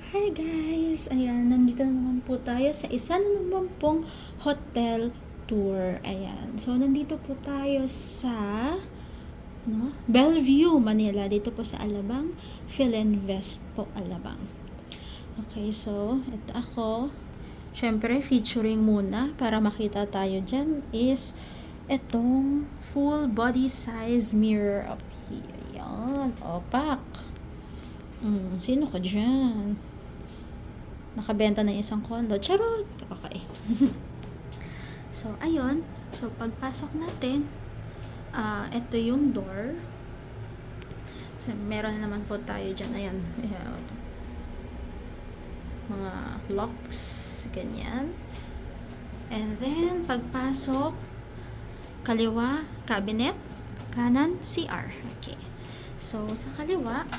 Hi guys! Ayan, nandito na naman po tayo sa isa na naman pong hotel tour. Ayan. So, nandito po tayo sa Bellevue, Manila. Dito po sa Alabang, Philinvest po, Alabang. Okay, so, ito ako. Siyempre, featuring muna para makita tayo dyan is itong full body size mirror up here. Ayan, opak. Sino ka dyan? Nakabenta ng isang condo. Charot! Okay. So, ayun. So, pagpasok natin, ito yung door. So, meron naman po tayo dyan. Ayan. Ayan. Mga locks. Ganyan. And then, pagpasok, kaliwa, cabinet. Kanan, CR. Okay. So, sa kaliwa,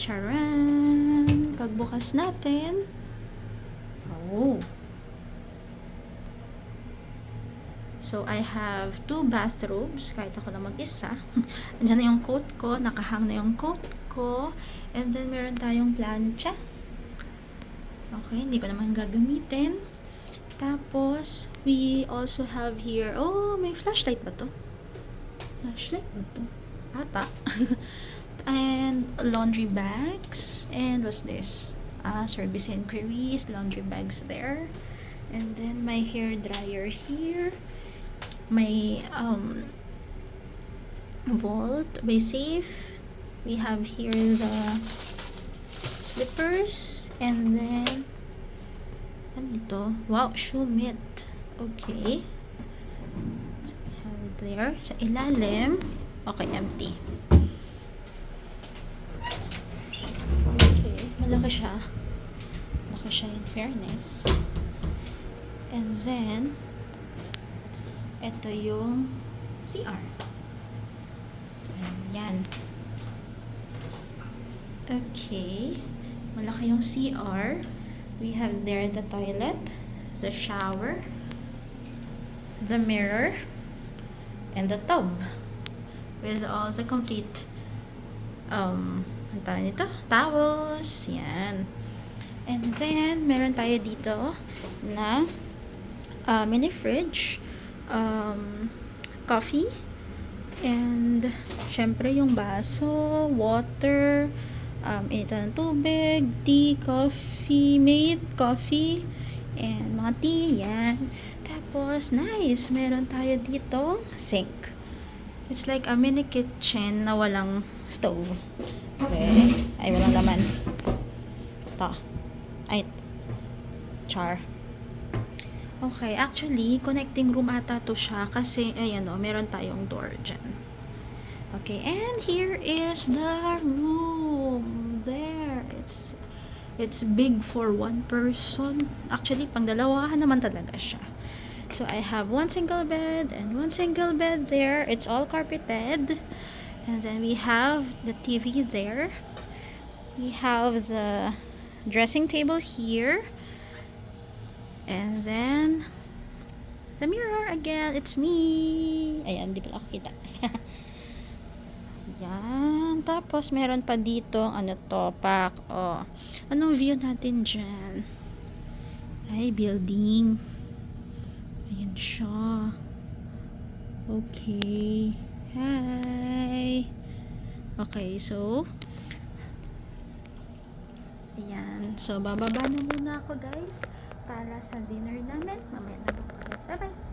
charan! Pagbukas natin, so I have 2 bathrobes, kahit ako na mag-isa. Andiyan na yung coat ko, nakahang na yung coat ko, and then meron tayong plancha. Okay, hindi ko naman gagamitin. Tapos, we also have here, may flashlight ba to? Flashlight ba to? Ata. And laundry bags, and what's this? Service inquiries, laundry bags there, and then my hair dryer here, my vault, my safe. We have here the slippers, and then ano ito? Wow, shoe mitt. Okay, so we have there sa ilalim. Okay, empty. Malaki siya. Malaki siya in fairness. And then, ito yung CR. Ayan. Okay. Malaki yung CR. We have there the toilet, the shower, the mirror, and the tub. With all the complete ang tawag nito? Towels. Yan. And then, meron tayo dito na mini fridge, coffee, and syempre yung baso, water, ito ng tubig, tea, coffee mate, coffee, and mga tea. Yan. Tapos, nice. Meron tayo dito sink. It's like a mini kitchen na walang stove. Okay. Ay, walang laman. Ito. Ay, char. Okay, actually, connecting room ata to siya kasi, ayan o, meron tayong door dyan. Okay, and here is the room. There. It's big for one person. Actually, pang dalawahan naman talaga siya. So, I have one single bed and one single bed there. It's all carpeted. And then we have the TV there. We have the dressing table here. And then the mirror again. It's me. Ayan, di pala ako kita. Yan. Tapos meron pa dito, ano to, pack. Anong view natin dyan? Ay, building. Ayan siya. Okay. Hi! Okay, so ayan. So, bababa na muna ako guys para sa dinner namin. Mamaya na po ulit. Bye-bye!